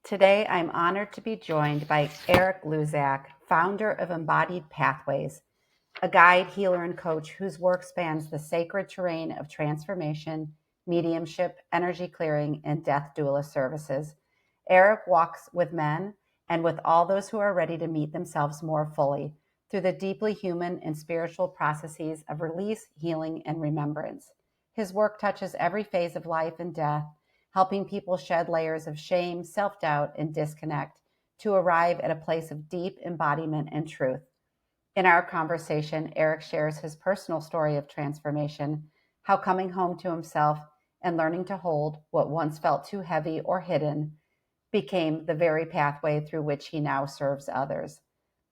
Today, I'm honored to be joined by Eric Luczak, founder of Embodied Pathways, a guide, healer, and coach whose work spans the sacred terrain of transformation, mediumship, energy clearing, and death doula services. Eric walks with men and with all those who are ready to meet themselves more fully through the deeply human and spiritual processes of release, healing, and remembrance. His work touches every phase of life and death, helping people shed layers of shame, self-doubt, and disconnect to arrive at a place of deep embodiment and truth. In our conversation, Eric shares his personal story of transformation, how coming home to himself and learning to hold what once felt too heavy or hidden became the very pathway through which he now serves others.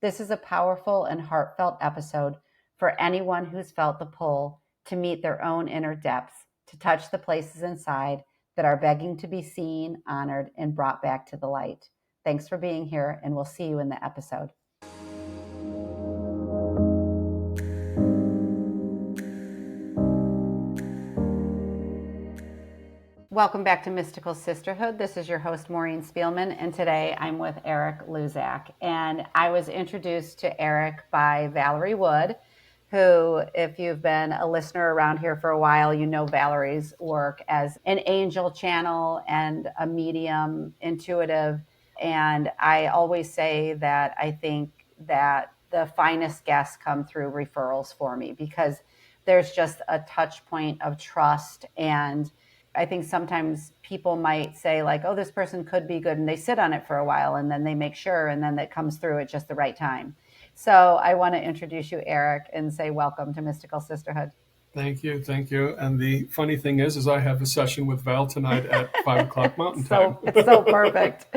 This is a powerful and heartfelt episode for anyone who's felt the pull to meet their own inner depths, to touch the places inside that are begging to be seen, honored, and brought back to the light. Thanks for being here, and we'll see you in the episode. Welcome back to Mystical Sisterhood. This is your host, Maureen Spielman, and today I'm with Eric Luczak. And I was introduced to Eric by Valerie Wood, who, if you've been a listener around here for a while, you know Valerie's work as an angel channel and a medium, intuitive. And I always say that I think that the finest guests come through referrals for me because there's just a touch point of trust. And I think sometimes people might say like, oh, this person could be good. And they sit on it for a while and then they make sure, and then it comes through at just the right time. So I want to introduce you, Eric, and say welcome to Mystical Sisterhood. Thank you. Thank you. And the funny thing is I have a session with Val tonight at 5 o'clock Mountain Time. It's so perfect.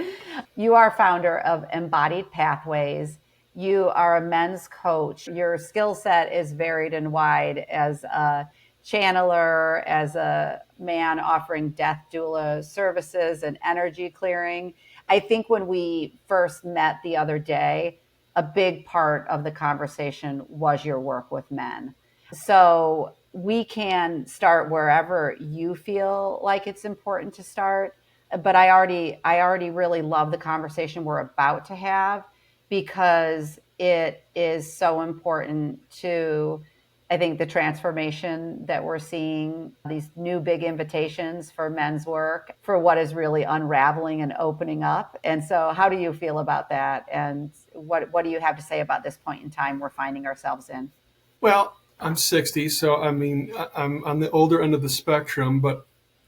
You are founder of Embodied Pathways. You are a men's coach. Your skill set is varied and wide as a channeler, as a man offering death doula services and energy clearing. I think when we first met the other day, a big part of the conversation was your work with men. So we can start wherever you feel like it's important to start. But I already really love the conversation we're about to have because it is so important to, I think, the transformation that we're seeing, these new big invitations for men's work, for what is really unraveling and opening up. And so how do you feel about that? And what do you have to say about this point in time we're finding ourselves in? Well, I'm 60, so I mean, I'm on the older end of the spectrum, but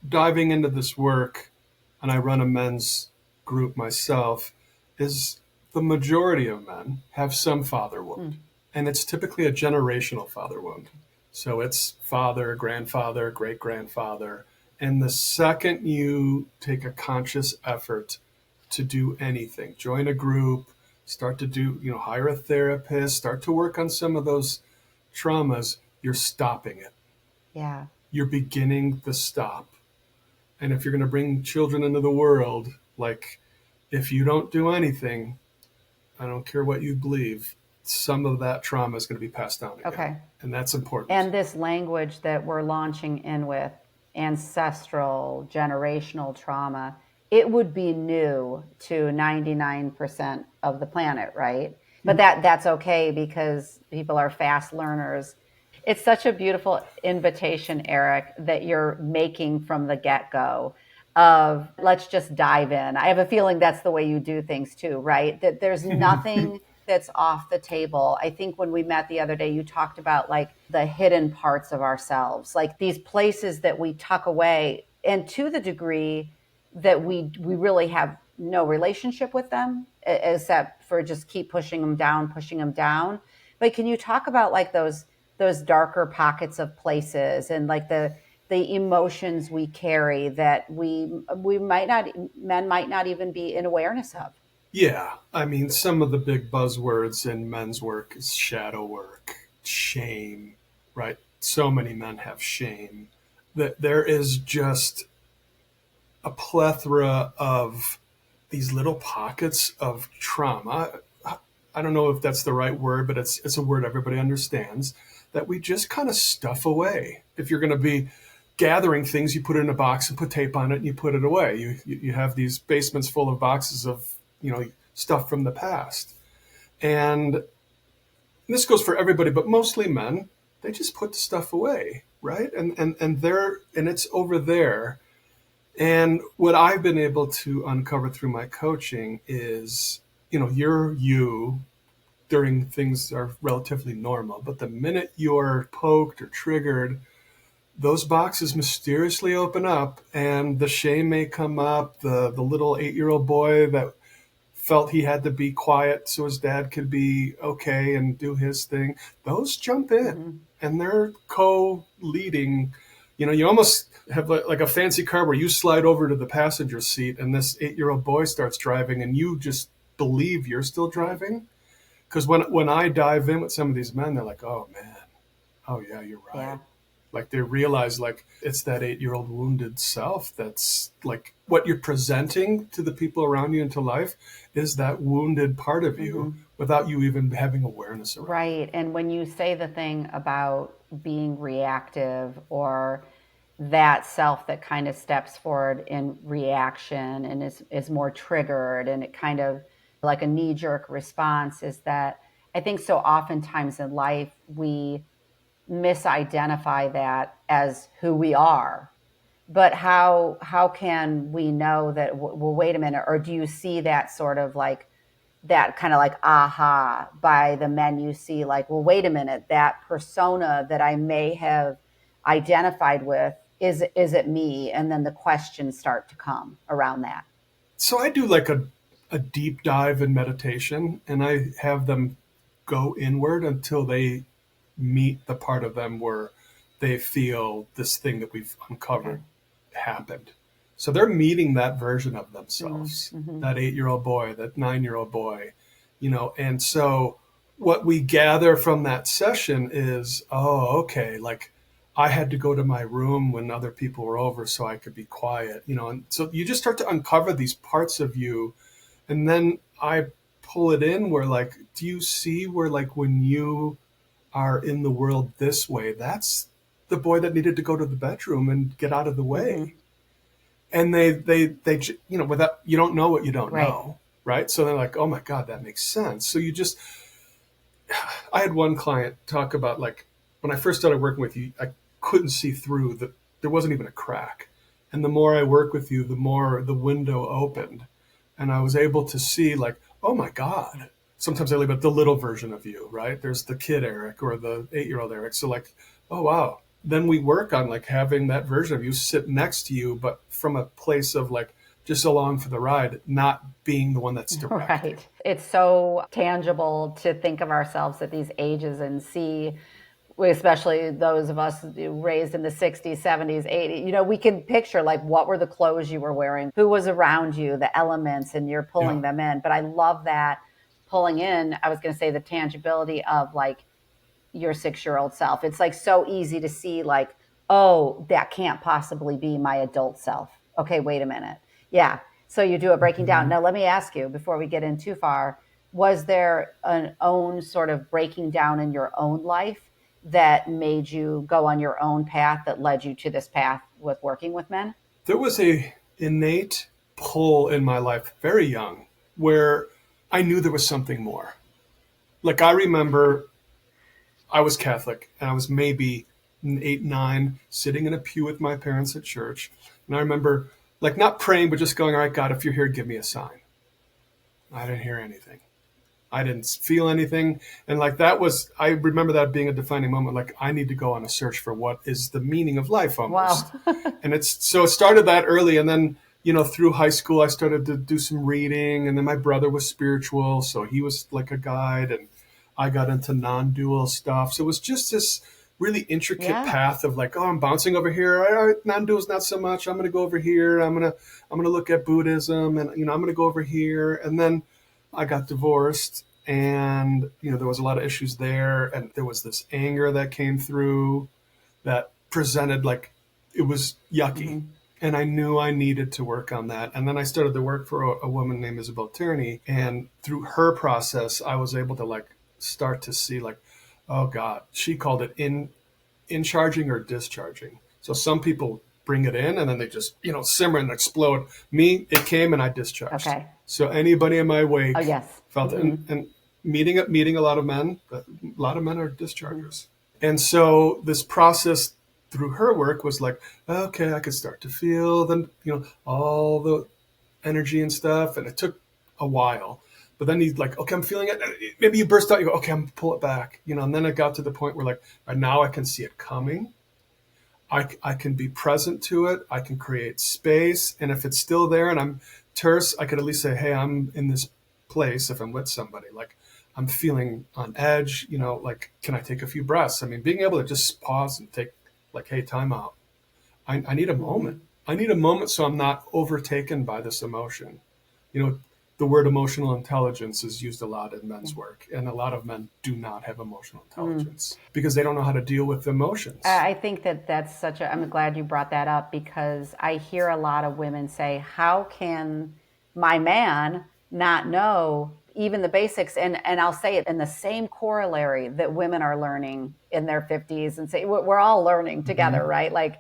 diving into this work, and I run a men's group myself, is the majority of men have some father wound. And it's typically a generational father wound. So it's father, grandfather, great-grandfather. And the second you take a conscious effort to do anything, join a group, start to do, hire a therapist, start to work on some of those traumas, you're stopping it. Yeah. You're beginning the stop. And if you're going to bring children into the world, like if you don't do anything, I don't care what you believe, some of that trauma is going to be passed down again. Okay. And that's important. And this language that we're launching in with, ancestral, generational trauma, it would be new to 99% of the planet, right? But that's okay because people are fast learners. It's such a beautiful invitation, Eric, that you're making from the get-go of let's just dive in. I have a feeling that's the way you do things too, right? That there's nothing that's off the table. I think when we met the other day, you talked about like the hidden parts of ourselves, like these places that we tuck away, and to the degree that we really have no relationship with them, except for just keep pushing them down. But can you talk about like those darker pockets of places and like the emotions we carry that men might not even be in awareness of? Yeah. I mean, some of the big buzzwords in men's work is shadow work, shame, right? So many men have shame that there is just a plethora of these little pockets of trauma. I don't know if that's the right word, but it's a word everybody understands, that we just kind of stuff away. If you're going to be gathering things, you put it in a box and put tape on it and you put it away. You have these basements full of boxes of, stuff from the past. And this goes for everybody, but mostly men, they just put the stuff away, right? And it's over there. And what I've been able to uncover through my coaching is, you're you during things are relatively normal, but the minute you're poked or triggered, those boxes mysteriously open up and the shame may come up. The little 8-year-old boy that felt he had to be quiet so his dad could be okay and do his thing, those jump in and they're co-leading. You almost have like a fancy car where you slide over to the passenger seat and this 8-year-old boy starts driving and you just believe you're still driving. Because when I dive in with some of these men, they're like, oh man, oh yeah, you're right. Yeah. Like they realize like it's that 8-year-old wounded self that's like what you're presenting to the people around you into life is that wounded part of you without you even having awareness around it. Right. And when you say the thing about being reactive or that self that kind of steps forward in reaction and is more triggered and it kind of like a knee-jerk response, is that I think so oftentimes in life we misidentify that as who we are. But how can we know that, well, wait a minute, or do you see that sort of like that kind of like aha by the men you see, like, well, wait a minute, that persona that I may have identified with, is it me? And then the questions start to come around that. So I do like a deep dive in meditation and I have them go inward until they meet the part of them where they feel this thing that we've uncovered happened. So they're meeting that version of themselves, that 8-year-old boy, that 9-year-old boy, and so what we gather from that session is, oh, okay, like I had to go to my room when other people were over so I could be quiet, and so you just start to uncover these parts of you. And then I pull it in where like, do you see where like when you are in the world this way, that's the boy that needed to go to the bedroom and get out of the way. And they without, you don't know what you don't know. Right. So they're like, oh my God, that makes sense. So I had one client talk about like, when I first started working with you, I couldn't see through there wasn't even a crack. And the more I work with you, the more the window opened and I was able to see like, oh my God. Sometimes I leave at the little version of you, right? There's the kid Eric or the 8-year-old Eric. So like, oh, wow. Then we work on like having that version of you sit next to you, but from a place of like just along for the ride, not being the one that's directing. Right. It's so tangible to think of ourselves at these ages and see, especially those of us raised in the 60s, 70s, 80s, we can picture like what were the clothes you were wearing, who was around you, the elements, and you're pulling them in. But I love that. Pulling in, I was going to say the tangibility of like your 6-year-old self. It's like so easy to see like, oh, that can't possibly be my adult self. Okay, wait a minute. Yeah. So you do a breaking down. Now, let me ask you before we get in too far, was there an own sort of breaking down in your own life that made you go on your own path that led you to this path with working with men? There was a innate pull in my life very young where I knew there was something more. Like I remember I was Catholic and I was maybe 8, 9, sitting in a pew with my parents at church. And I remember like not praying, but just going, all right, God, if you're here, give me a sign. I didn't hear anything. I didn't feel anything. And like I remember that being a defining moment. Like I need to go on a search for what is the meaning of life almost. Wow. And so it started that early. And then through high school, I started to do some reading, and then my brother was spiritual, so he was like a guide, and I got into non-dual stuff. So it was just this really intricate path of like, oh, I'm bouncing over here. All right, non-dual is not so much. I'm going to go over here. I'm going to look at Buddhism, and I'm going to go over here. And then I got divorced, and there was a lot of issues there, and there was this anger that came through that presented like it was yucky. And I knew I needed to work on that. And then I started to work for a woman named Isabel Tierney. And through her process, I was able to like start to see like, oh God, she called it in charging or discharging. So some people bring it in and then they just, simmer and explode. Me, it came and I discharged. Okay. So anybody in my wake yes. felt it. And meeting a lot of men are dischargers. And so this process through her work was like, okay, I could start to feel all the energy and stuff. And it took a while. But then he's like, okay, I'm feeling it. Maybe you burst out. You go, okay, I'm going to pull it back. And then it got to the point where like, now I can see it coming. I can be present to it. I can create space. And if it's still there and I'm terse, I could at least say, hey, I'm in this place if I'm with somebody. Like, I'm feeling on edge, like, can I take a few breaths? I mean, being able to just pause and take, like, hey, time out. I need a moment. I need a moment so I'm not overtaken by this emotion. The word emotional intelligence is used a lot in men's work, and a lot of men do not have emotional intelligence because they don't know how to deal with emotions. I think that's I'm glad you brought that up, because I hear a lot of women say, how can my man not know even the basics? And I'll say it in the same corollary that women are learning in their 50s, and say, we're all learning together, right? Like,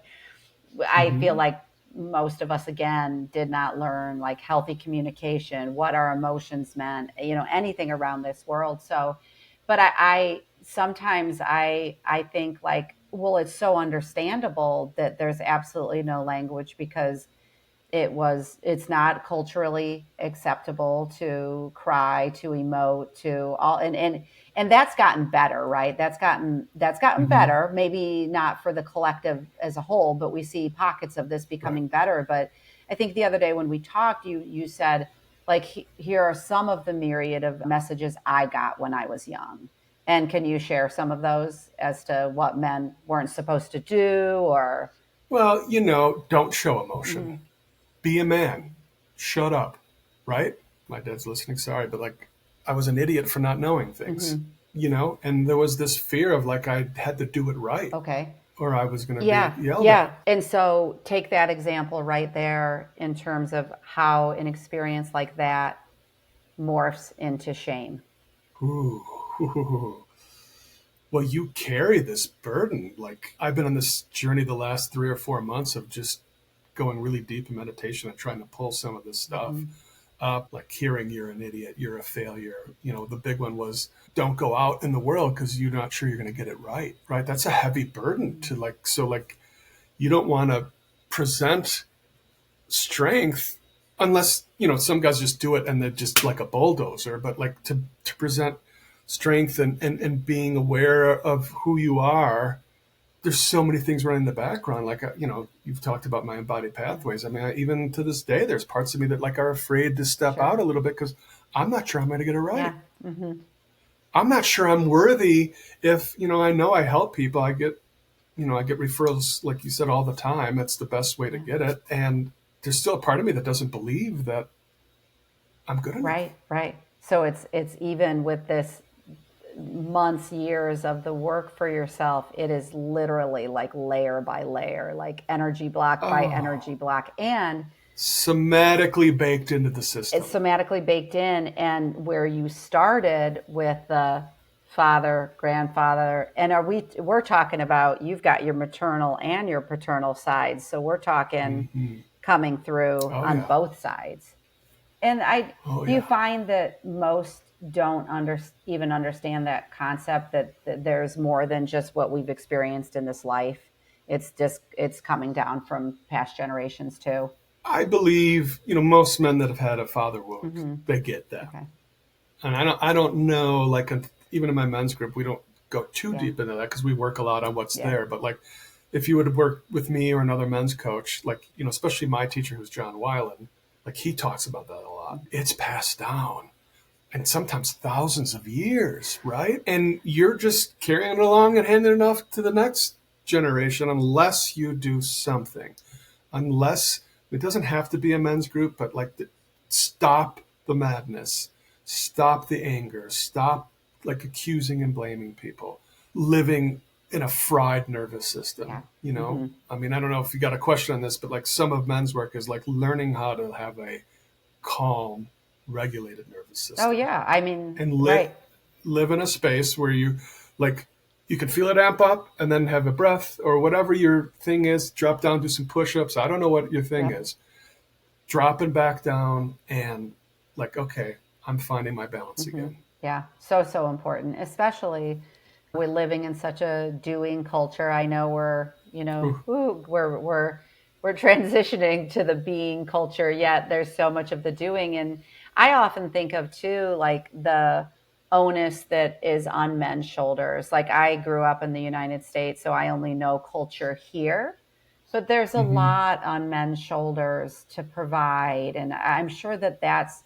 I feel like most of us, again, did not learn like healthy communication, what our emotions meant, anything around this world. So, but I sometimes I think like, well, it's so understandable that there's absolutely no language, because it's not culturally acceptable to cry, to emote, to all, and that's gotten better, right? That's gotten better, maybe not for the collective as a whole, but we see pockets of this becoming better. But I think the other day when we talked, you said, like, here are some of the myriad of messages I got when I was young. And can you share some of those as to what men weren't supposed to do? Or, well, don't show emotion. Be a man. Shut up. Right? My dad's listening. Sorry, but like, I was an idiot for not knowing things. And there was this fear of like, I had to do it right. Okay. Or I was going to be yelled at. And so take that example right there in terms of how an experience like that morphs into shame. Ooh. Well, you carry this burden. Like, I've been on this journey the last 3 or 4 months of just going really deep in meditation and trying to pull some of this stuff up, like hearing you're an idiot, you're a failure. The big one was, don't go out in the world because you're not sure you're going to get it right. Right? That's a heavy burden to like. So like, you don't want to present strength unless some guys just do it and they're just like a bulldozer. But like, to present strength and being aware of who you are. There's so many things running in the background. Like, you've talked about my embodied pathways. I mean, even to this day, there's parts of me that like are afraid to step out a little bit because I'm not sure I'm going to get it right. Yeah. I'm not sure I'm worthy. If, I know I help people, I get referrals, like you said, all the time. It's the best way to get it. And there's still a part of me that doesn't believe that I'm good enough. Right. So it's even with this months, years of the work for yourself, it is literally like layer by layer, like energy block by energy block, and somatically baked into the system. It's somatically baked in. And where you started with the father, grandfather, and we're talking about, you've got your maternal and your paternal sides, so we're talking coming through on both sides. And do you find that most don't even understand that concept, that there's more than just what we've experienced in this life? It's coming down from past generations too. I believe, most men that have had a father wound, they get that. Okay. And I don't know, like, even in my men's group, we don't go too deep into that because we work a lot on what's there. But like, if you would work with me or another men's coach, like, especially my teacher, who's John Weiland, like, he talks about that a lot. It's passed down. And sometimes thousands of years, right? And you're just carrying it along and handing it off to the next generation unless you do something. Unless, it doesn't have to be a men's group, but like, stop the madness. Stop the anger. Stop like accusing and blaming people. Living in a fried nervous system, I mean, I don't know if you got a question on this, but like, some of men's work is like learning how to have a calm, regulated nervous system. Oh yeah, I mean, and live in a space where you, like, you can feel it amp up and then have a breath or whatever your thing is, drop down, do some push-ups. I don't know what your thing is. Dropping back down and like, okay, I'm finding my balance again. Yeah, so important, especially we're living in such a doing culture. I know we're, we're transitioning to the being culture, yet there's so much of the doing. And I often think of too, like the onus that is on men's shoulders. Like I grew up in the United States, so I only know culture here. But there's a lot on men's shoulders to provide. And I'm sure that that's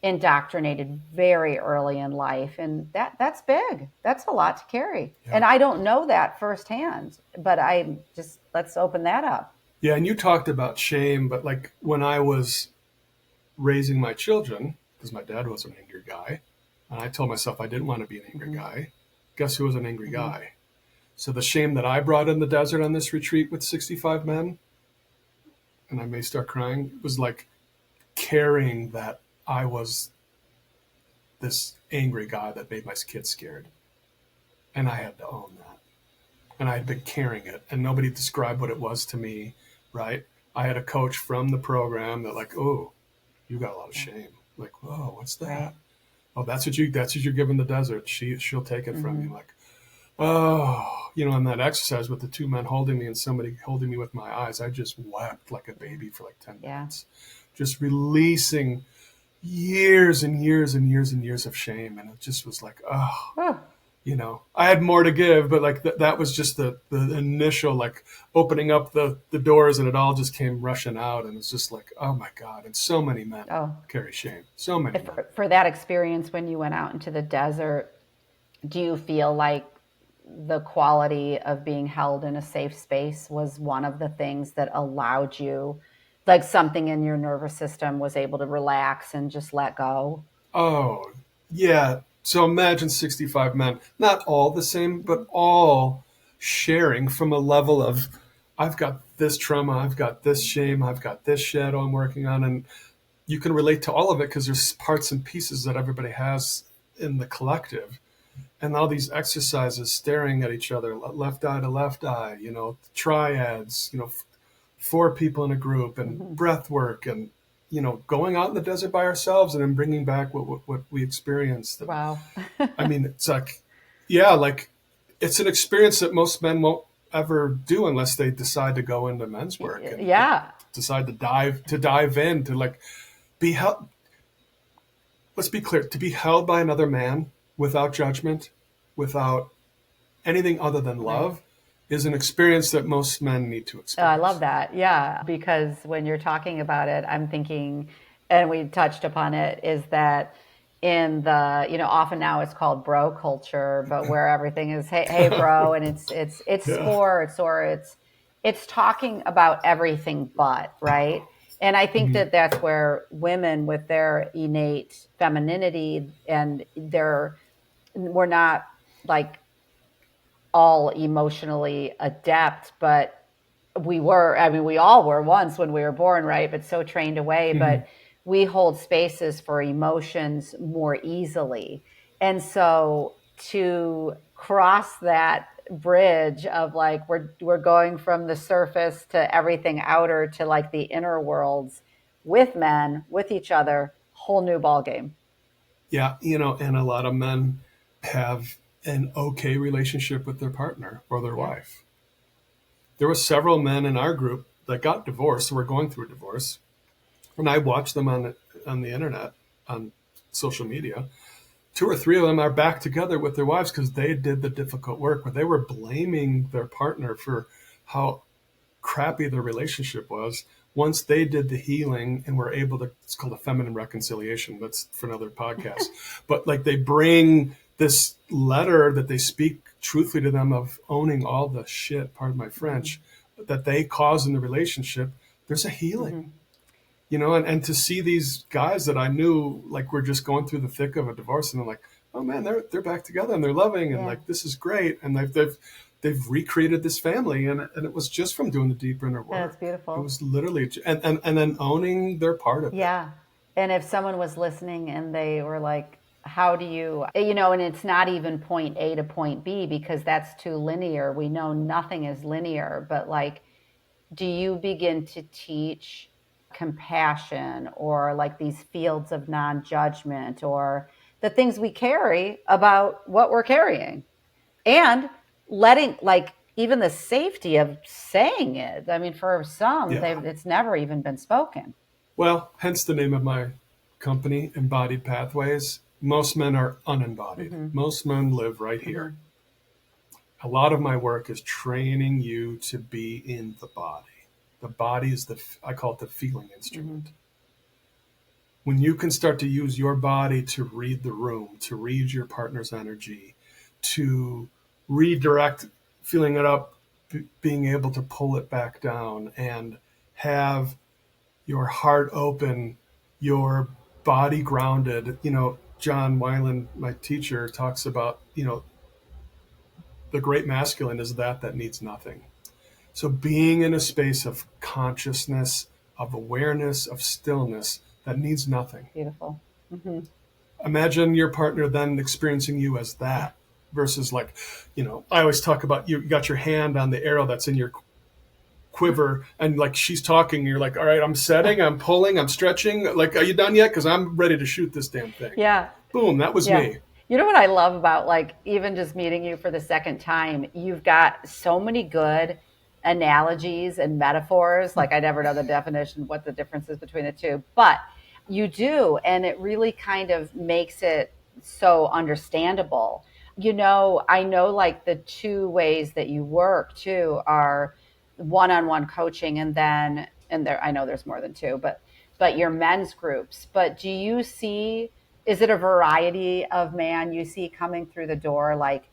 indoctrinated very early in life, and that's big. That's a lot to carry. And I don't know that firsthand, but I just, let's open that up. Yeah, and you talked about shame, but like when I was raising my children, because my dad was an angry guy, and I told myself I didn't want to be an angry guy. Guess who was an angry guy? So the shame that I brought in the desert on this retreat with 65 men, and I may start crying, was like carrying that I was this angry guy that made my kids scared. And I had to own that. And I had been carrying it, and nobody described what it was to me, right? I had a coach from the program that like, oh, you got a lot of shame. Like, whoa, what's that? Right. Oh, that's what you're giving the desert. She'll take it from you. Like, oh, and that exercise with the two men holding me and somebody holding me with my eyes, I just wept like a baby for like 10 minutes. Just releasing years and years and years and years of shame. And it just was like, I had more to give, but like that was just the initial, like opening up the doors, and it all just came rushing out. And it's just like, oh my God. And so many men carry shame. So many men. For that experience, when you went out into the desert, do you feel like the quality of being held in a safe space was one of the things that allowed you, like something in your nervous system was able to relax and just let go? Oh, yeah. So imagine 65 men, not all the same, but all sharing from a level of, I've got this trauma, I've got this shame, I've got this shadow I'm working on. And you can relate to all of it because there's parts and pieces that everybody has in the collective. And all these exercises staring at each other, left eye to left eye, triads, 4 people in a group, and breath work, and going out in the desert by ourselves and then bringing back what we experienced. Wow. I mean, it's like, like it's an experience that most men won't ever do unless they decide to go into men's work and decide to dive in to like be held. Let's be clear, to be held by another man without judgment, without anything other than love, is an experience that most men need to experience. I love that. Yeah. Because when you're talking about it, I'm thinking, and we touched upon it, is that in the, often now it's called bro culture, but where everything is, hey bro, and it's sports, or it's talking about everything but, right? And I think that that's where women with their innate femininity and we're not like all emotionally adept, but we all were once when we were born, right? But so trained away, but we hold spaces for emotions more easily. And so to cross that bridge of like, we're going from the surface to everything outer to like the inner worlds with men, with each other, whole new ball game. Yeah. And a lot of men have an okay relationship with their partner or their wife. There were several men in our group that got divorced, who were going through a divorce. And I watched them on the internet, on social media. 2 or 3 of them are back together with their wives because they did the difficult work where they were blaming their partner for how crappy their relationship was. Once they did the healing and were able to, it's called a feminine reconciliation. That's for another podcast. But like they bring this letter that they speak truthfully to them of owning all the shit, pardon my French, that they caused in the relationship. There's a healing. And to see these guys that I knew like were just going through the thick of a divorce, and they're like, oh man, they're back together and they're loving, and like this is great, and they've recreated this family, and it was just from doing the deep inner work. That's beautiful. It was literally and then owning their part of it. Yeah. And if someone was listening and they were like, How do you, and it's not even point A to point B because that's too linear. We know nothing is linear, but like, do you begin to teach compassion or like these fields of non-judgment or the things we carry about what we're carrying and letting like even the safety of saying it? I mean, for some, Yeah. it's never even been spoken. Well, hence the name of my company, Embodied Pathways. Most men are unembodied. Mm-hmm. Most men live right here. Mm-hmm. A lot of my work is training you to be in the body. The body is I call it the feeling instrument. Mm-hmm. When you can start to use your body to read the room, to read your partner's energy, to redirect, feeling it up, being able to pull it back down and have your heart open, your body grounded. John Weiland, my teacher, talks about, the great masculine is that needs nothing. So being in a space of consciousness, of awareness, of stillness that needs nothing. Beautiful. Mm-hmm. Imagine your partner then experiencing you as that versus like, I always talk about you got your hand on the arrow that's in your quiver and like she's talking, you're like, all right, I'm setting, I'm pulling, I'm stretching. Like, are you done yet? Because I'm ready to shoot this damn thing. Yeah. Boom, that was me. You know what I love about like even just meeting you for the second time? You've got so many good analogies and metaphors. Like I never know the definition, what the difference is between the two, but you do. And it really kind of makes it so understandable. I know like the two ways that you work too are one-on-one coaching and there, I know there's more than two, but your men's groups. But do you see, is it a variety of man you see coming through the door? Like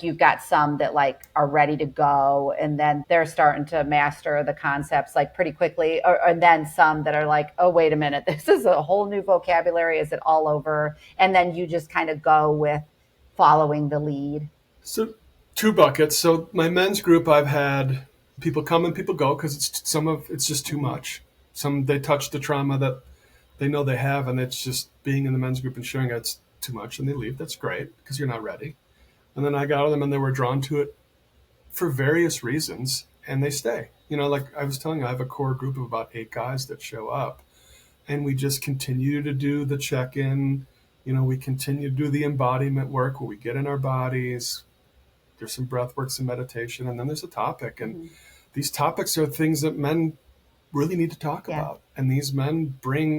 you've got some that like are ready to go and then they're starting to master the concepts like pretty quickly, and then some that are like, oh, wait a minute, this is a whole new vocabulary. Is it all over? And then you just kind of go with following the lead. So 2 buckets. So my men's group, I've had people come and people go because it's just too much. Some they touch the trauma that they know they have, and it's just being in the men's group and sharing it's too much, and they leave. That's great because you're not ready. And then I got them, and they were drawn to it for various reasons, and they stay. Like I was telling you, I have a core group of about 8 guys that show up, and we just continue to do the check-in. We continue to do the embodiment work where we get in our bodies. There's some breath work, some meditation, and then there's a topic. And these topics are things that men really need to talk about. And these men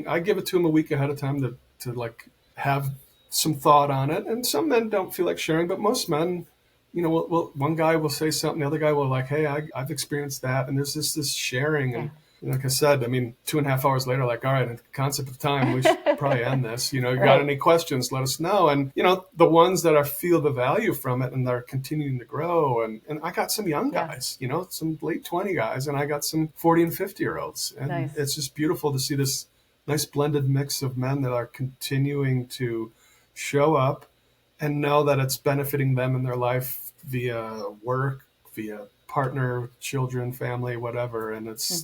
I give it to them a week ahead of time to like have some thought on it. And some men don't feel like sharing, but most men, one guy will say something, the other guy will like, hey, I've experienced that. And there's this sharing. And like I said, 2.5 hours later, like, all right, the concept of time, we should probably end this. You got any questions, let us know. And, the ones that feel the value from it and they're continuing to grow. And I got some young guys, some late 20 guys, and I got some 40 and 50-year-olds. And it's just beautiful to see this nice blended mix of men that are continuing to show up and know that it's benefiting them in their life via work, via partner, children, family, whatever. And it's,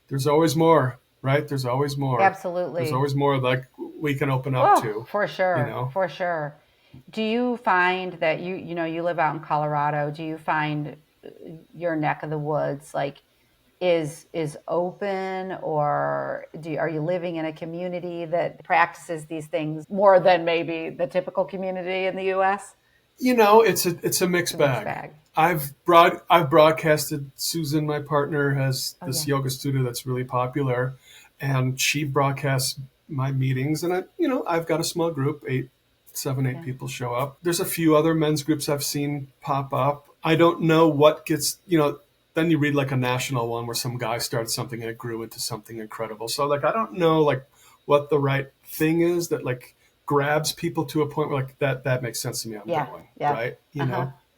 there's always more, right? There's always more. Absolutely. There's always more like we can open up to. For sure. For sure. Do you find that you live out in Colorado, do you find your neck of the woods like is open, or are you living in a community that practices these things more than maybe the typical community in the US? It's a mixed bag. I've broadcasted. Susan, my partner, has this yoga studio that's really popular, and she broadcasts my meetings. And I've got a small group, 8 people show up. There's a few other men's groups I've seen pop up. I don't know what gets. Then you read like a national one where some guy started something and it grew into something incredible. So like I don't know like what the right thing is that like grabs people to a point where like that makes sense to me. I'm going, right?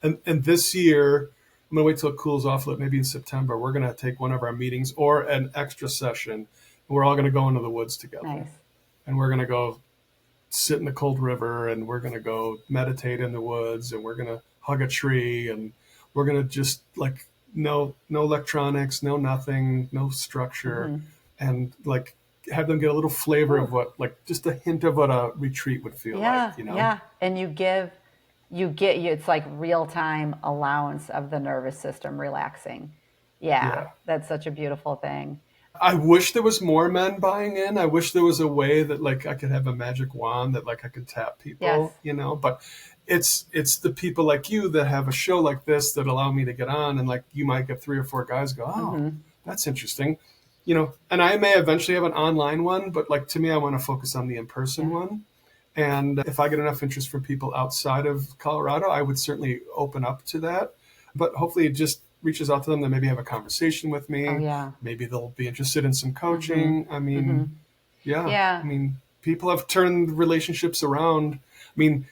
And this year, I'm going to wait till it cools off, maybe in September, we're going to take one of our meetings or an extra session. And we're all going to go into the woods together. Nice. And we're going to go sit in the cold river, and we're going to go meditate in the woods, and we're going to hug a tree, and we're going to just like no electronics, no nothing, no structure. And like have them get a little flavor of what, like just a hint of what a retreat would feel like, you know? Yeah. And it's like real time allowance of the nervous system relaxing. Yeah. Yeah. That's such a beautiful thing. I wish there was more men buying in. I wish there was a way that like I could have a magic wand that like I could tap Yes. people, you know, but it's the people like you that have a show like this that allow me to get on, and like you might get 3 or 4 guys go, oh, that's interesting. You know, and I may eventually have an online one, but like to me, I want to focus on the in-person one. And if I get enough interest from people outside of Colorado, I would certainly open up to that. But hopefully it just reaches out to them to maybe have a conversation with me. Oh, yeah. Maybe they'll be interested in some coaching. I mean, I mean, people have turned relationships around. I mean,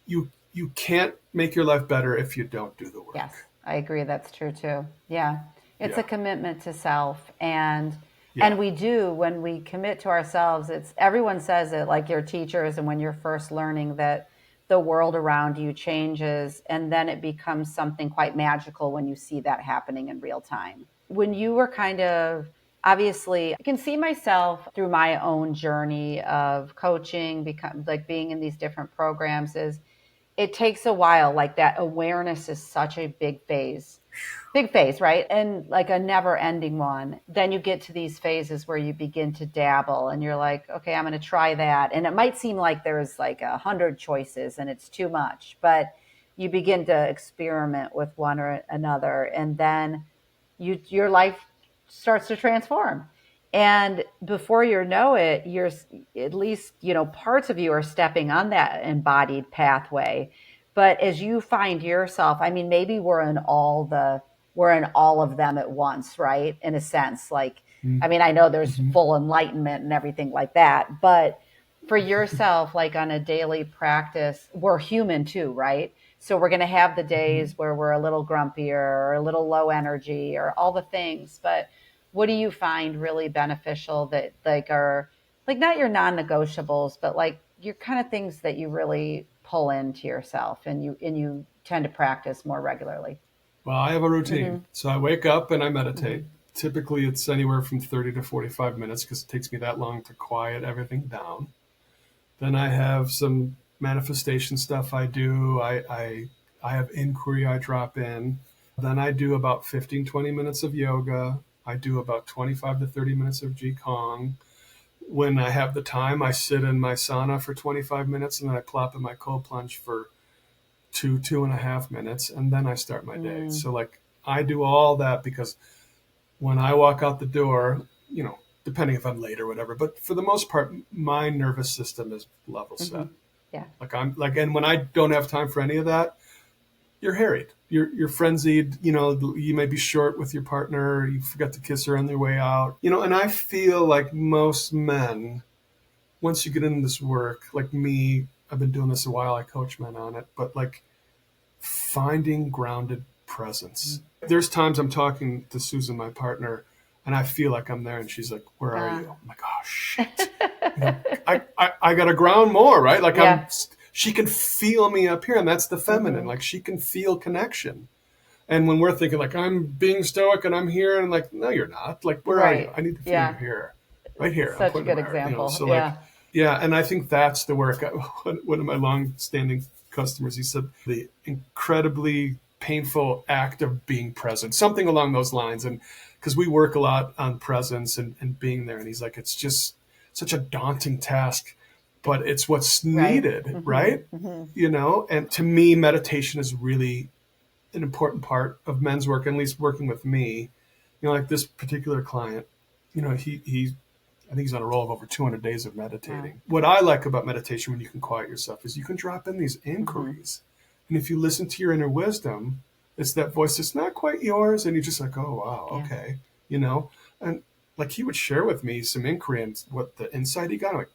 you can't make your life better if you don't do the work. Yes, I agree. That's true too. Yeah. It's a commitment to self. And we do, when we commit to ourselves, it's, everyone says it, like your teachers, and when you're first learning that the world around you changes, and then it becomes something quite magical when you see that happening in real time. When you were kind of, obviously, I can see myself through my own journey of coaching, being in these different programs, is it takes a while. Like that awareness is such a big phase, right? And like a never ending one. Then you get to these phases where you begin to dabble and you're like, okay, I'm going to try that. And it might seem like there's like 100 choices and it's too much, but you begin to experiment with one or another. And then your life starts to transform. And before you know it, you're, at least, parts of you are stepping on that embodied pathway. But as you find yourself, I mean, maybe we're in all of them at once, right? In a sense, like, I mean, I know there's full enlightenment and everything like that, but for yourself, like on a daily practice, we're human too, right? So we're going to have the days where we're a little grumpier or a little low energy or all the things. But what do you find really beneficial that like are like not your non-negotiables, but like your kind of things that you really pull into yourself and you tend to practice more regularly? Well, I have a routine. So I wake up and I meditate. Typically it's anywhere from 30 to 45 minutes because it takes me that long to quiet everything down. Then I have some manifestation stuff I do. I have inquiry I drop in. Then I do about 15, 20 minutes of yoga. I do about 25 to 30 minutes of Qigong. When I have the time, I sit in my sauna for 25 minutes and then I plop in my cold plunge for 2.5 minutes, and then I start my day. So like I do all that because when I walk out the door, depending if I'm late or whatever, but for the most part, my nervous system is level set. Yeah. And when I don't have time for any of that, you're harried. You're frenzied. You may be short with your partner. You forgot to kiss her on their way out. And I feel like most men, once you get into this work, like me, I've been doing this a while. I coach men on it, but like finding grounded presence. There's times I'm talking to Susan, my partner, and I feel like I'm there, and she's like, "Where are you?" I'm like, "Oh shit, I got to ground more, right?" Like she can feel me up here, and that's the feminine. Like she can feel connection. And when we're thinking like I'm being stoic and I'm here, and like, no, you're not. Like, where are you? I need to feel you here, right here. Such a good example. And I think that's the work. One of my long-standing customers, he said, the incredibly painful act of being present, something along those lines. And because we work a lot on presence and being there. And he's like, it's just such a daunting task, but it's what's needed, right? And to me, meditation is really an important part of men's work, at least working with me. Like this particular client, I think he's on a roll of over 200 days of meditating. Wow. What I like about meditation when you can quiet yourself is you can drop in these inquiries. And if you listen to your inner wisdom, it's that voice that's not quite yours. And you're just like, oh, wow, okay. And like he would share with me some inquiry and what the insight he got. I'm like,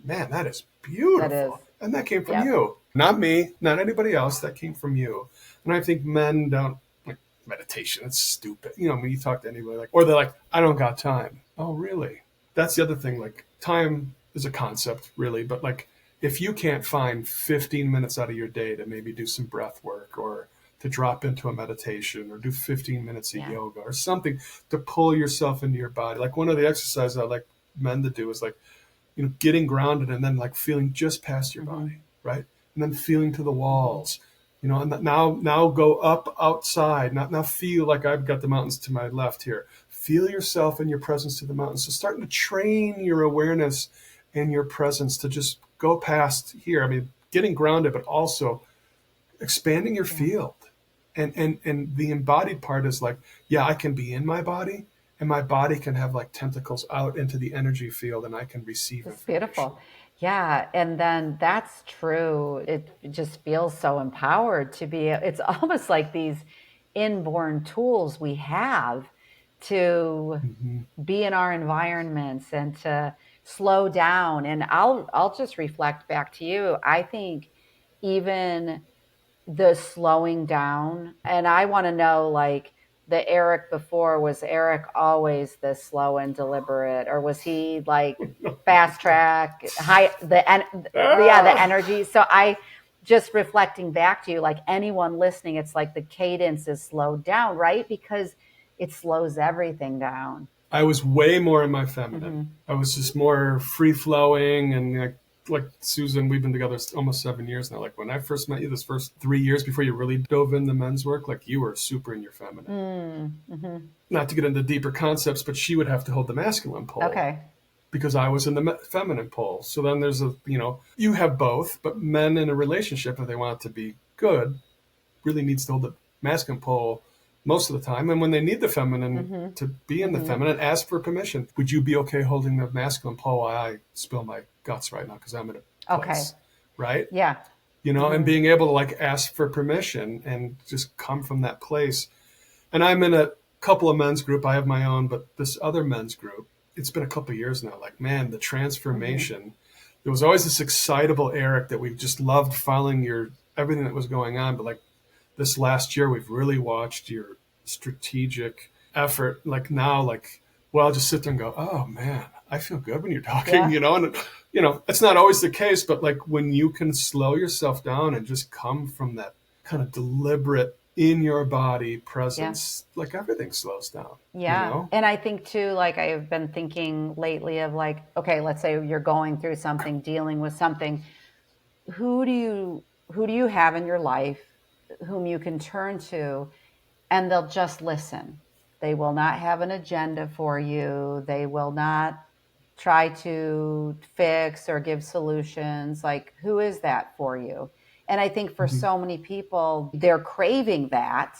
man, that is beautiful. That is. And that came from you. Not me, not anybody else. That came from you. And I think men don't like meditation. It's stupid. When you talk to anybody, or they're like, I don't got time. Oh, really? That's the other thing. Like time is a concept really, but like if you can't find 15 minutes out of your day to maybe do some breath work or to drop into a meditation or do 15 minutes of Yeah. yoga or something to pull yourself into your body. Like one of the exercises I like men to do is like, getting grounded and then like feeling just past your body, right? And then feeling to the walls, and now go up outside. Now feel like I've got the mountains to my left here. Feel yourself and your presence to the mountains. So starting to train your awareness and your presence to just go past here. I mean, getting grounded, but also expanding your field. And the embodied part is like, yeah, I can be in my body, and my body can have like tentacles out into the energy field, and I can receive It's information. beautiful. Yeah. And then that's true. It just feels so empowered to be, it's almost like these inborn tools we have to be in our environments and to slow down. And I'll just reflect back to you. I think even the slowing down, and I want to know, like, the Eric before, was Eric always this slow and deliberate, or was he like fast track the energy? So I just reflecting back to you, like anyone listening, it's like the cadence is slowed down, right? Because it slows everything down. I was way more in my feminine. I was just more free flowing, and like Susan, we've been together almost 7 years now. Like when I first met you, this first 3 years before you really dove into men's work, like you were super in your feminine. Not to get into deeper concepts, but she would have to hold the masculine pole. Okay. Because I was in the feminine pole. So then there's you have both, but men in a relationship, if they want it to be good, really needs to hold the masculine pole most of the time. And when they need the feminine to be in the feminine, ask for permission. Would you be okay holding the masculine pole while I spill my guts right now? Because I'm in a place, right? Yeah. And being able to like ask for permission and just come from that place. And I'm in a couple of men's group. I have my own, but this other men's group, it's been a couple of years now. Like, man, the transformation. There was always this excitable Eric that we just loved following everything that was going on. But like this last year, we've really watched your strategic effort. Like now, well, I'll just sit there and go, oh man, I feel good when you're talking, and it's not always the case, but like when you can slow yourself down and just come from that kind of deliberate in your body presence, like everything slows down. Yeah. And I think too, like I've been thinking lately of like, okay, let's say you're going through something, dealing with something. Who do you have in your life whom you can turn to, and they'll just listen? They will not have an agenda for you. They will not try to fix or give solutions. Like, who is that for you? And I think for so many people, they're craving that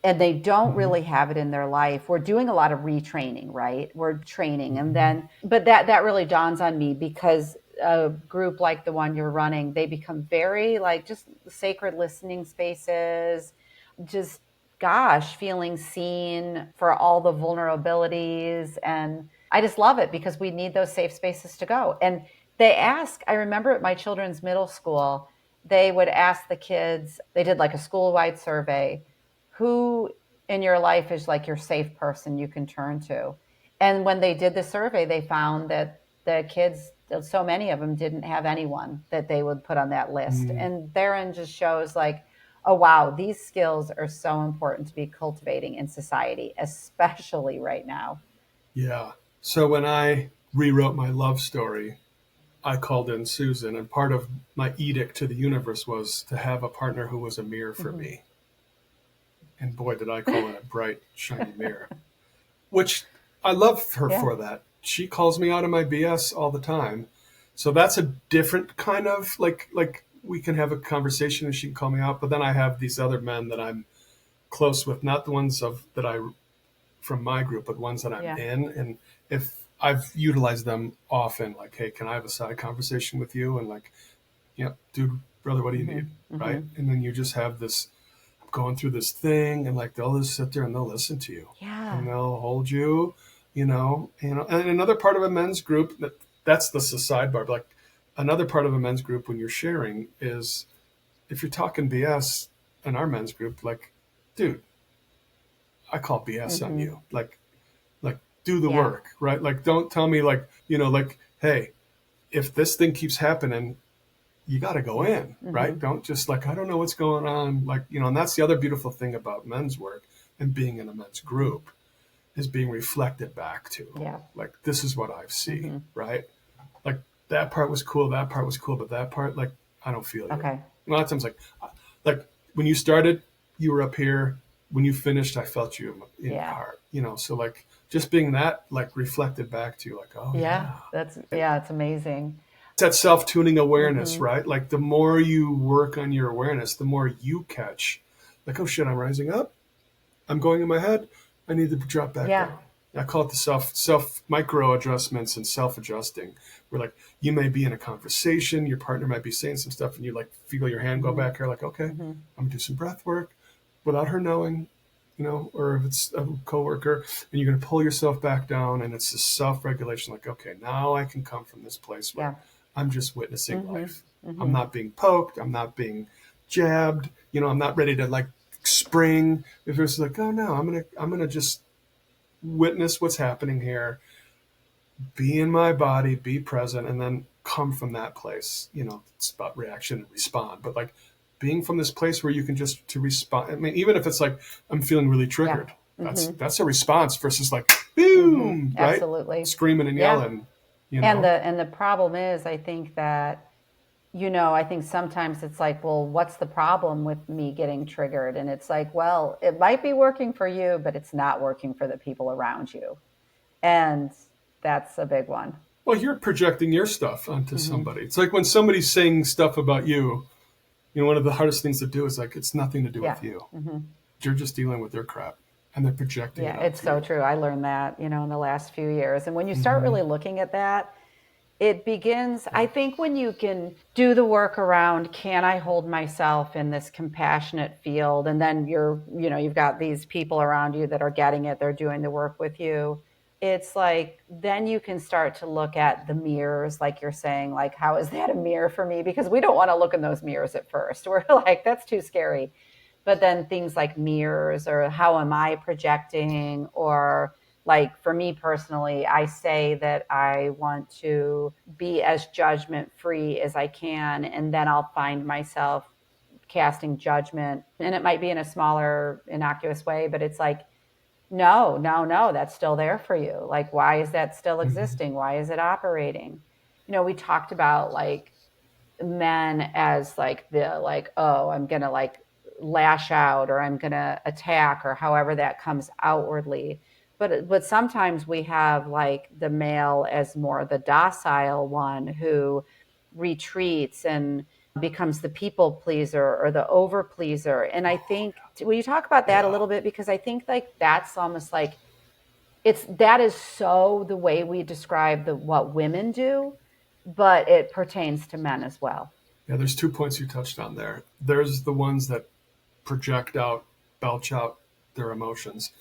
and they don't really have it in their life. We're doing a lot of retraining, right? We're training. And then, but that really dawns on me, because a group like the one you're running, they become very like just sacred listening spaces, just, gosh, feeling seen for all the vulnerabilities. And I just love it because we need those safe spaces to go. And they ask, I remember at my children's middle school, they would ask the kids, they did like a school-wide survey, who in your life is like your safe person you can turn to? And when they did the survey, they found that the kids, so many of them didn't have anyone that they would put on that list. And therein just shows like, oh, wow, these skills are so important to be cultivating in society, especially right now. Yeah. So when I rewrote my love story, I called in Susan, and part of my edict to the universe was to have a partner who was a mirror for me. And boy, did I call it a bright, shiny mirror, which I love her for that. She calls me out of my BS all the time. So that's a different kind of like we can have a conversation and she can call me out. But then I have these other men that I'm close with, not the ones from my group, but ones that I'm in. And if I've utilized them often, like, hey, can I have a side conversation with you? And like, dude, brother, what do you need? Right. And then you just have this, I'm going through this thing, and like, they'll just sit there and they'll listen to you and they'll hold you, and another part of a men's group, that's the sidebar. But like another part of a men's group when you're sharing is if you're talking BS in our men's group, like, dude, I call BS on you. Like do the work, right? Like, don't tell me like, hey, if this thing keeps happening, you got to go in, right? Don't just like, I don't know what's going on. Like, and that's the other beautiful thing about men's work and being in a men's group is being reflected back to. Yeah. Like, this is what I see, right? Like, that part was cool, but that part, like, I don't feel you. Okay. A lot of times, like when you started, you were up here. When you finished, I felt you in your heart, so like just being that, like reflected back to you, like, oh yeah. It's amazing. It's that self-tuning awareness, right? Like the more you work on your awareness, the more you catch, like, oh shit, I'm rising up. I'm going in my head. I need to drop back down. I call it the self micro adjustments and self-adjusting. Where like you may be in a conversation, your partner might be saying some stuff, and you like feel your hand go back here, like, okay, I'm gonna do some breath work without her knowing, or if it's a coworker, and you're gonna pull yourself back down, and it's this self-regulation, like, okay, now I can come from this place where I'm just witnessing life. I'm not being poked. I'm not being jabbed. I'm not ready to like spring. If it's like, oh no, I'm gonna just witness what's happening here, be in my body, be present, and then come from that place. It's about reaction and respond, but like being from this place where you can just to respond. I mean, even if it's like I'm feeling really triggered, that's a response versus like boom, right? Absolutely, screaming and yelling. And the problem is, I think that I think sometimes it's like, well, what's the problem with me getting triggered? And it's like, well, it might be working for you, but it's not working for the people around you. And that's a big one. Well, you're projecting your stuff onto somebody. It's like when somebody's saying stuff about you, one of the hardest things to do is like, it's nothing to do with you. You're just dealing with their crap and they're projecting it. It's so true. I learned that, in the last few years. And when you start really looking at that, it begins, I think, when you can do the work around, can I hold myself in this compassionate field? And then you've got these people around you that are getting it. They're doing the work with you. It's like, then you can start to look at the mirrors, like you're saying, like, how is that a mirror for me? Because we don't want to look in those mirrors at first. We're like, that's too scary. But then things like mirrors, or how am I projecting, or like for me personally, I say that I want to be as judgment free as I can. And then I'll find myself casting judgment. And it might be in a smaller, innocuous way, but it's like, no, that's still there for you. Like, why is that still existing? Why is it operating? We talked about like men as like oh, I'm going to like lash out, or I'm going to attack, or however that comes outwardly. But sometimes we have like the male as more the docile one who retreats and becomes the people pleaser or the over pleaser. And I think, will you talk about that a little bit? Because I think like that's almost like that is so the way we describe what women do, but it pertains to men as well. Yeah, there's 2 points you touched on there. There's the ones that project out, belch out their emotions.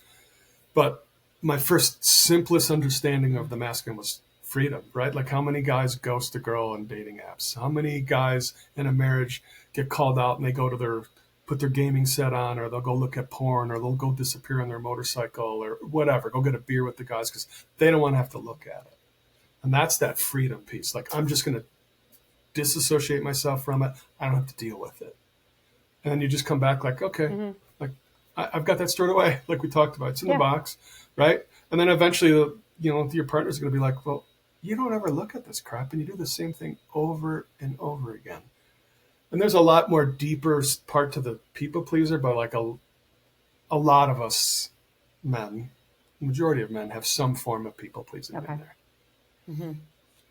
But my first simplest understanding of the masculine was freedom, right? Like how many guys ghost a girl on dating apps? How many guys in a marriage get called out and they go to put their gaming set on, or they'll go look at porn, or they'll go disappear on their motorcycle or whatever, go get a beer with the guys because they don't want to have to look at it. And that's that freedom piece. Like, I'm just going to disassociate myself from it. I don't have to deal with it. And then you just come back like, okay, like I've got that stored away. Like we talked about, it's in the box, right? And then eventually, your partner's going to be like, well, you don't ever look at this crap, and you do the same thing over and over again. And there's a lot more deeper part to the people pleaser, but like a lot of us men, the majority of men, have some form of people pleasing in there.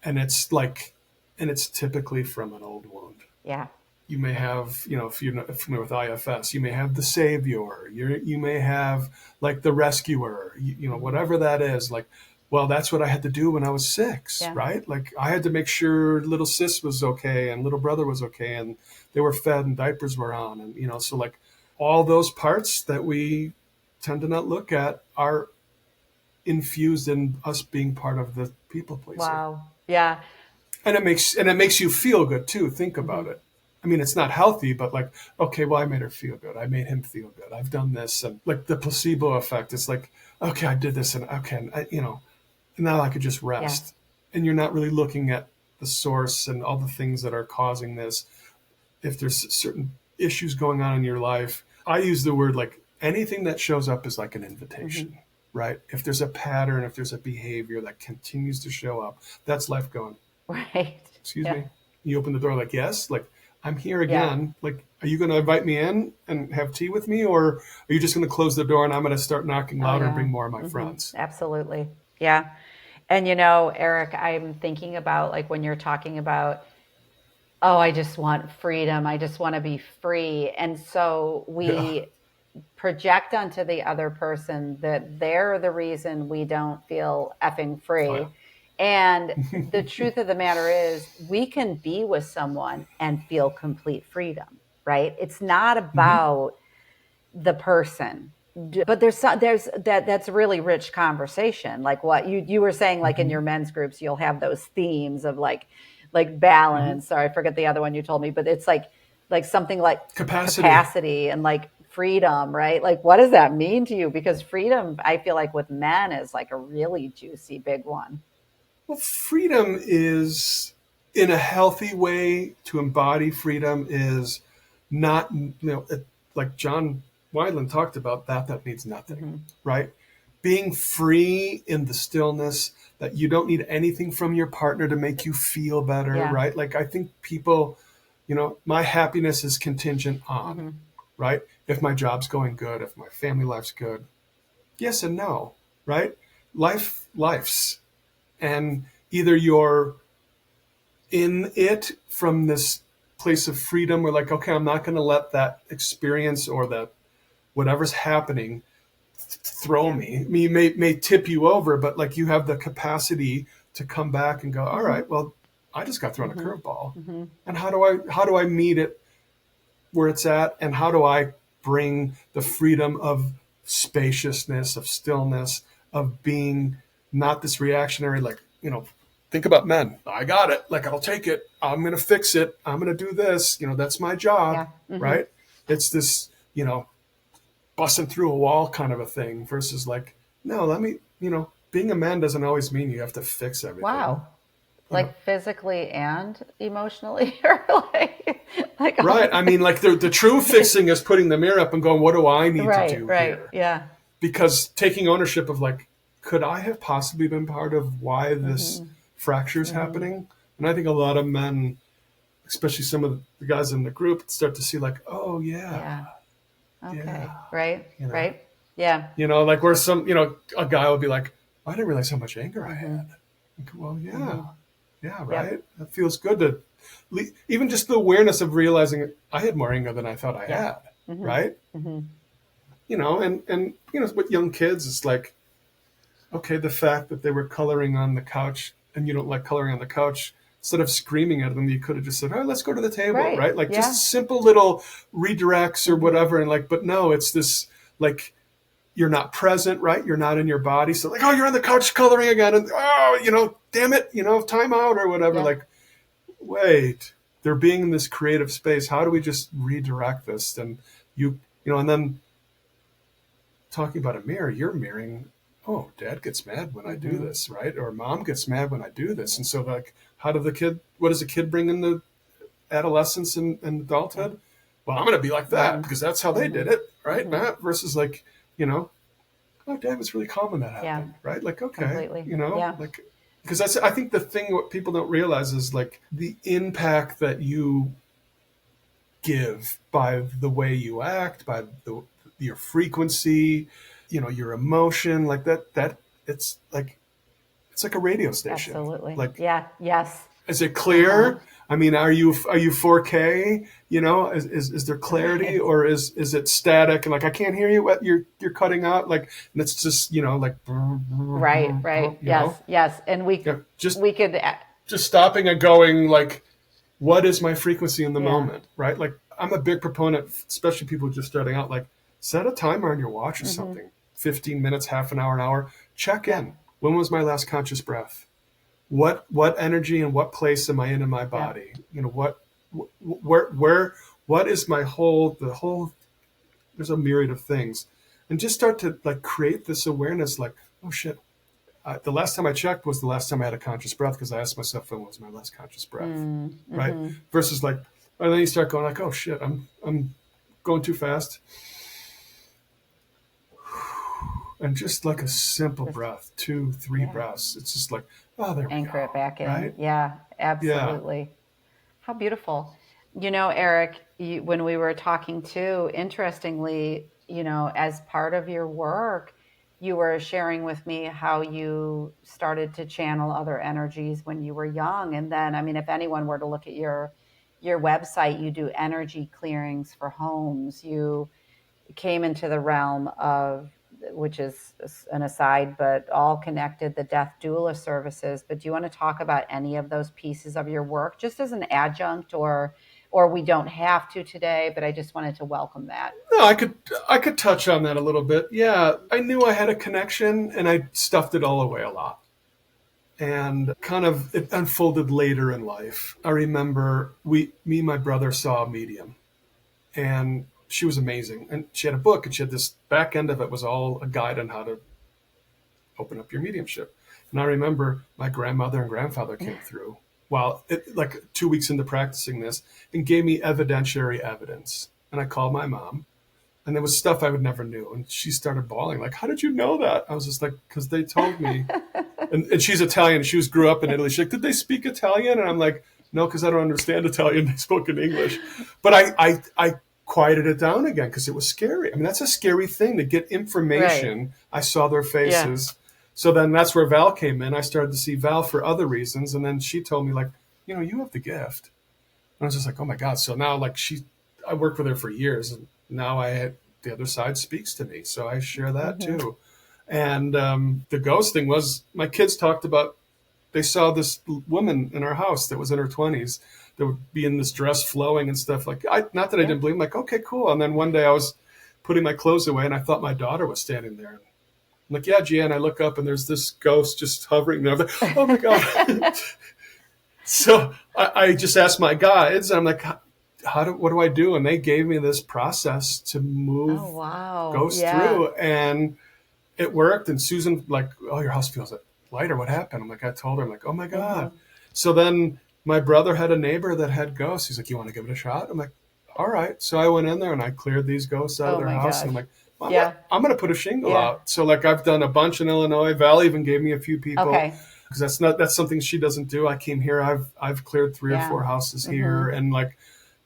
And it's like, and it's typically from an old wound. Yeah. You may have, if you're not familiar with IFS, you may have the savior, you may have like the rescuer, whatever that is. Like, well, that's what I had to do when I was 6, right? Like I had to make sure little sis was okay and little brother was okay, and they were fed and diapers were on. And, so like all those parts that we tend to not look at are infused in us being part of the people pleaser. Wow. Yeah. And it makes you feel good too. Think about it. I mean, it's not healthy, but like, okay, well, I made her feel good. I made him feel good. I've done this. And like the placebo effect, it's like, okay, I did this, and okay, now I could just rest. And you're not really looking at the source and all the things that are causing this. If there's certain issues going on in your life, I use the word like anything that shows up is like an invitation, right? If there's a pattern, if there's a behavior that continues to show up, that's life going, Right. excuse Yeah. me. You open the door like, yes, like I'm here again. Like, are you going to invite me in and have tea with me? Or are you just going to close the door and I'm going to start knocking louder and bring more of my friends? Absolutely. Yeah. And Eric, I'm thinking about like when you're talking about, oh, I just want freedom. I just want to be free. And so Yeah. we project onto the other person that they're the reason we don't feel effing Oh, free. yeah. And the truth of the matter is, we can be with someone and feel complete freedom, right? It's not about the person. But there's that's a really rich conversation. Like what you were saying, like in your men's groups, you'll have those themes of like balance, or I forget the other one you told me, but it's like something like capacity and like freedom, right? Like what does that mean to you? Because freedom, I feel like with men is like a really juicy big one. Well, freedom is, in a healthy way, to embody freedom is not, like John Wineland talked about, that means nothing, right? Being free in the stillness, that you don't need anything from your partner to make you feel better, Yeah. right? Like I think people, my happiness is contingent on, right? If my job's going good, if my family life's good, yes and no, right? Life's. And either you're in it from this place of freedom, where like, okay, I'm not going to let that experience or that whatever's happening throw me. I mean, may tip you over, but like you have the capacity to come back and go, all right, well, I just got thrown a curveball, and how do I meet it where it's at, and how do I bring the freedom of spaciousness, of stillness, of being not this reactionary, like, think about men. I got it. Like, I'll take it. I'm going to fix it. I'm going to do this. That's my job, right? It's this, busting through a wall kind of a thing versus like, no, let me, being a man doesn't always mean you have to fix everything. Wow. Like physically and emotionally, or like right. I mean, like the true fixing is putting the mirror up and going, what do I need to do here? Yeah. Because taking ownership of like, could I have possibly been part of why this fracture is happening? And I think a lot of men, especially some of the guys in the group, start to see like, oh yeah. Okay. Yeah. Right. Right. Yeah. Like where a guy will be like, I didn't realize how much anger I had. Like, well, yeah. Yeah, right. Yep. That feels good to even just the awareness of realizing I had more anger than I thought I had. Right. And with young kids, it's like, okay, the fact that they were coloring on the couch and you don't like coloring on the couch, instead of screaming at them, you could have just said, all right, let's go to the table, right? Like just simple little redirects or whatever. And like, but no, it's this, like, you're not present, right? You're not in your body. So like, oh, you're on the couch coloring again. And damn it, time out or whatever. Yeah. Like, wait, they're being in this creative space. How do we just redirect this? And and then talking about a mirror, you're mirroring, oh, dad gets mad when I do this, right? Or mom gets mad when I do this. And so like, what does a kid bring into adolescence and adulthood? Well, I'm going to be like that because that's how they did it, right, Matt? Versus like, oh, dad was really calm when that happened, right? Like, okay, completely. Like, because I think the thing what people don't realize is like the impact that you give by the way you act, by your frequency, your emotion, like that it's like a radio station. Absolutely. Like, yes. Is it clear? I mean, are you 4K? Is there clarity, or is it static? And like, I can't hear you. What you're cutting out. Like, and it's just like right. Yes. And we could just stopping and going like, what is my frequency in the moment, right? Like, I'm a big proponent, especially people just starting out. Like, set a timer on your watch or something. 15 minutes, half an hour. Check in. When was my last conscious breath? What energy and what place am I in my body? What is my the whole, there's a myriad of things. And just start to like create this awareness like, oh shit, the last time I checked was the last time I had a conscious breath, because I asked myself when was my last conscious breath, right? Versus like, and then you start going like, oh shit, I'm going too fast. And just like a simple breath, 2-3 breaths. It's just like, oh, there we go. Anchor it back in. Right? Yeah, absolutely. Yeah. How beautiful. You know, Eric, when we were talking too, interestingly, you know, as part of your work, you were sharing with me how you started to channel other energies when you were young. And then, I mean, if anyone were to look at your website, you do energy clearings for homes. You came into the realm of, which is an aside, but all connected, the death doula services. But do you want to talk about any of those pieces of your work just as an adjunct, or we don't have to today, but I just wanted to welcome that. No, I could touch on that a little bit. Yeah, I knew I had a connection and I stuffed it all away a lot. And kind of it unfolded later in life. I remember me and my brother saw a medium, and she was amazing. And she had a book, and she had this back end of it was all a guide on how to open up your mediumship. And I remember my grandmother and grandfather came through like 2 weeks into practicing this, and gave me evidentiary evidence. And I called my mom, and there was stuff I would never knew. And she started bawling, like, how did you know that? I was just like, because they told me. and she's Italian. She grew up in Italy. She's like, did they speak Italian? And I'm like, no, because I don't understand Italian. They spoke in English. But I quieted it down again because it was scary. I mean, that's a scary thing to get information. Right. I saw their faces. Yeah. So then that's where Val came in. I started to see Val for other reasons. And then she told me, like, you know, you have the gift. And I was just like, oh my God. So now, like, I worked with her for years, and now the other side speaks to me. So I share that too. And the ghost thing was, my kids talked about, they saw this woman in our house that was in her 20s that would be in this dress flowing and stuff. Like, not that I didn't believe, I'm like, okay, cool. And then one day I was putting my clothes away, and I thought my daughter was standing there. I'm like, yeah, Gia. And I look up, and there's this ghost just hovering there. I'm like, oh my God. So I just asked my guides, and I'm like, what do I do? And they gave me this process to move ghosts through, and it worked. And Susan, like, oh, your house feels lighter. What happened? I'm like, I told her, I'm like, oh my God. So then my brother had a neighbor that had ghosts. He's like, you want to give it a shot? I'm like, all right. So I went in there and I cleared these ghosts out of their house. And I'm like, well, I'm going to put a shingle out. So like, I've done a bunch in Illinois. Val even gave me a few people. Because that's something she doesn't do. I came here. I've cleared 3 or 4 houses here, and like,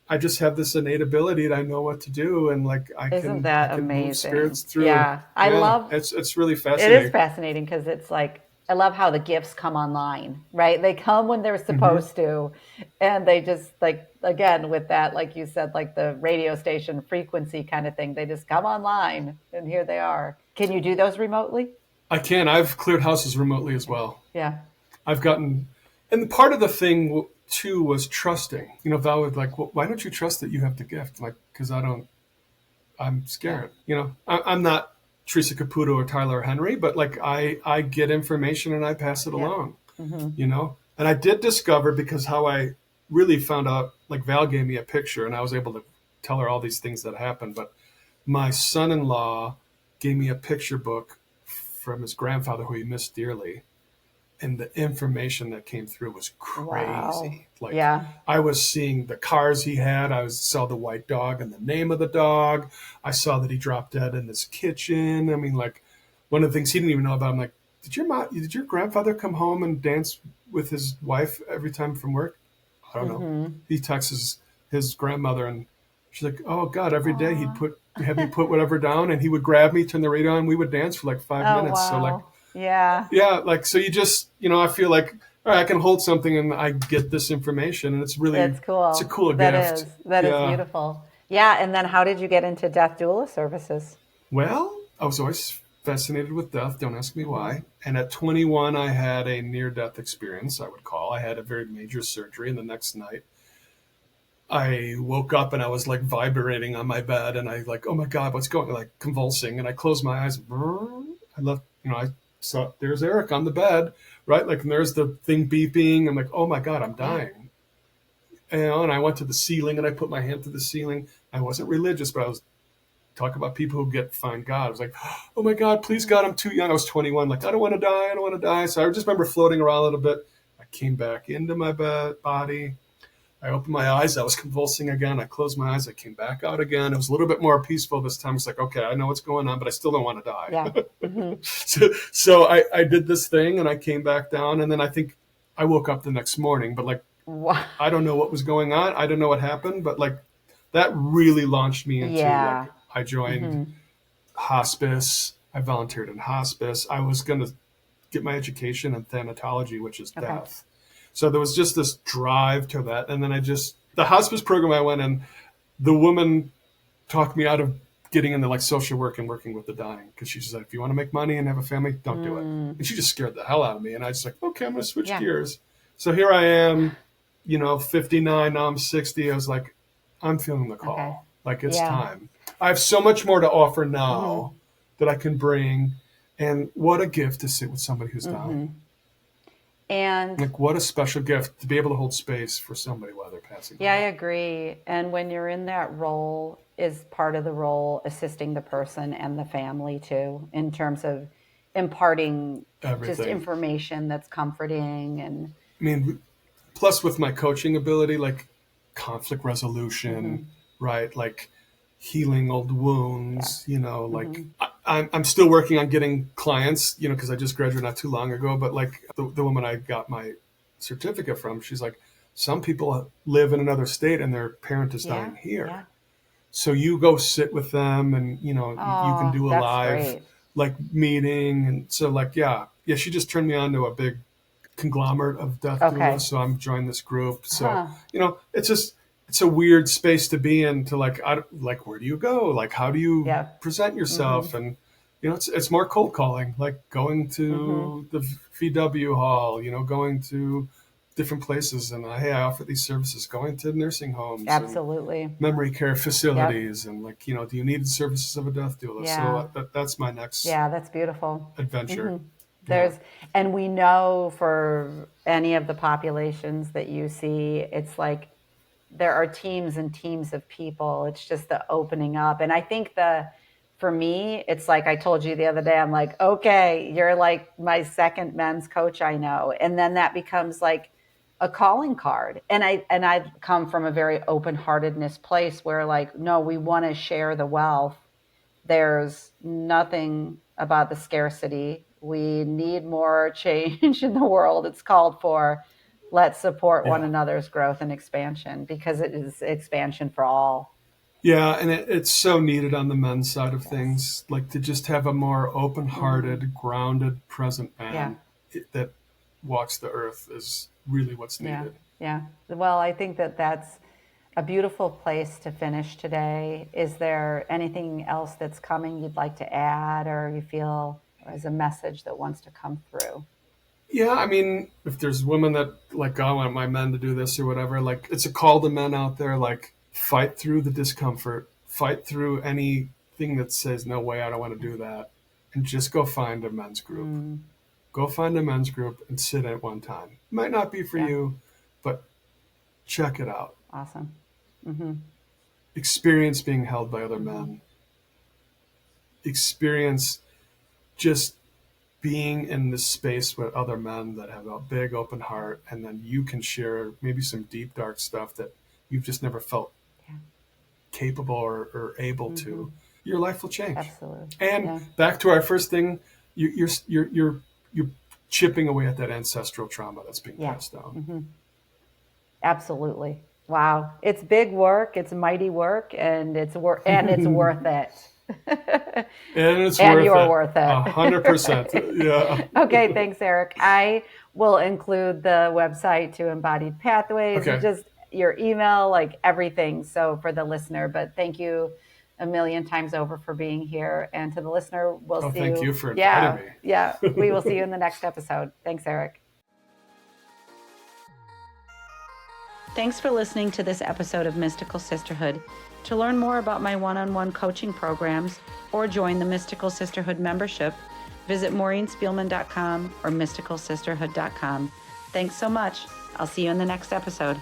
I just have this innate ability that I know what to do, and like I can move spirits through. Yeah, I love it's really fascinating. It is fascinating because it's like, I love how the gifts come online, right? They come when they're supposed to, and they just, like, again with that, like you said, like the radio station frequency kind of thing. They just come online, and here they are. Can you do those remotely? I can. I've cleared houses remotely as well. Yeah. I've gotten, and part of the thing too was trusting. You know, Val would like, well, why don't you trust that you have the gift? Like, because I'm scared. You know, I'm not Teresa Caputo or Tyler Henry, but like I get information and I pass it along, you know? And I did discover, because how I really found out, like Val gave me a picture and I was able to tell her all these things that happened. But my son-in-law gave me a picture book from his grandfather who he missed dearly. And the information that came through was crazy. Wow. Like, I was seeing the cars he had. I saw the white dog and the name of the dog. I saw that he dropped dead in his kitchen. I mean, like, one of the things he didn't even know about, I'm like, did your grandfather come home and dance with his wife every time from work? I don't know. He texts his grandmother, and she's like, oh God, every day he'd have me put whatever down, and he would grab me, turn the radio on, and we would dance for like 5 minutes. Wow. So like, yeah, like, so you just, you know, I feel like, all right, I can hold something and I get this information, and it's really, that's cool. It's a cool gift. That is beautiful. Yeah. And then how did you get into death doula services? Well, I was always fascinated with death. Don't ask me why. And at 21, I had a near-death experience, I would call. I had a very major surgery, and the next night I woke up and I was like vibrating on my bed, and I like, oh my God, what's going on? Like convulsing, and I closed my eyes. I left, you know, I saw there's Eric on the bed, right? Like, and there's the thing beeping. I'm like, oh my God, I'm dying. And I went to the ceiling and I put my hand to the ceiling. I wasn't religious, but I was talk about people who find God. I was like, oh my God, please God, I'm too young. I was 21. Like, I don't want to die. I don't want to die. So I just remember floating around a little bit. I came back into my body. I opened my eyes. I was convulsing again. I closed my eyes. I came back out again. It was a little bit more peaceful this time. It's like, okay, I know what's going on, but I still don't want to die. Yeah. Mm-hmm. So I did this thing and I came back down. And then I think I woke up the next morning, but like, Wow. I don't know what was going on. I don't know what happened, but like that really launched me into like, I joined hospice. I volunteered in hospice. I was going to get my education in thanatology, which is death. So there was just this drive to that. And then the hospice program I went in, the woman talked me out of getting into like social work and working with the dying. Cause she said, if you want to make money and have a family, don't do it. And she just scared the hell out of me. And I was like, okay, I'm going to switch gears. So here I am, 59, now I'm 60. I was like, I'm feeling the call. Okay. Like it's time. I have so much more to offer now that I can bring. And what a gift to sit with somebody who's dying. And like, what a special gift to be able to hold space for somebody while they're passing away. I agree. And when you're in that role, is part of the role assisting the person and the family too, in terms of imparting just information that's comforting. And I mean, plus with my coaching ability, like conflict resolution, right? Like healing old wounds, like I'm still working on getting clients, because I just graduated not too long ago. But like the woman I got my certificate from, she's like, some people live in another state and their parent is dying here. Yeah. So you go sit with them and, you can do a live like meeting. And so like, she just turned me on to a big conglomerate of death doulas. So I'm joining this group. So, it's a weird space to be in, to like, where do you go? Like, how do you present yourself? And, it's more cold calling, like going to the VW hall, going to different places. And hey, I offer these services, going to nursing homes, absolutely, memory care facilities. And like, do you need the services of a death doula? So that's my next that's beautiful adventure. And we know for any of the populations that you see, it's like, there are teams and teams of people. It's just the opening up. And I think for me, it's like I told you the other day, I'm like, okay, you're like my second men's coach I know. And then that becomes like a calling card. And I come from a very open-heartedness place where like, no, we want to share the wealth. There's nothing about the scarcity. We need more change in the world. It's called for. Let's support one another's growth and expansion, because it is expansion for all. Yeah, and it's so needed on the men's side of things, like to just have a more open-hearted, grounded, present man that walks the earth is really what's needed. Yeah. Well, I think that's a beautiful place to finish today. Is there anything else that's coming you'd like to add, or you feel as a message that wants to come through? Yeah, I mean, if there's women that like, I want my men to do this or whatever, like it's a call to men out there, like fight through the discomfort, fight through anything that says, no way, I don't want to do that. And just go find a men's group. Go find a men's group and sit at one time. Might not be for you, but check it out. Awesome. Experience being held by other men. Experience just being in this space with other men that have a big open heart, and then you can share maybe some deep, dark stuff that you've just never felt capable or able to. Your life will change. Absolutely. And back to our first thing, you're chipping away at that ancestral trauma that's being passed down. Absolutely. Wow. It's big work. It's mighty work, and it's worth it. And it's and worth you're it. worth it. 100%. Yeah. Okay. Thanks, Eric. I will include the website to Embodied Pathways, just your email, like everything. So for the listener, but thank you a million times over for being here. And to the listener, we'll see you. Thank you for inviting me. Yeah. We will see you in the next episode. Thanks, Eric. Thanks for listening to this episode of Mystical Sisterhood. To learn more about my one-on-one coaching programs or join the Mystical Sisterhood membership, visit MaureenSpielman.com or MysticalSisterhood.com. Thanks so much. I'll see you in the next episode.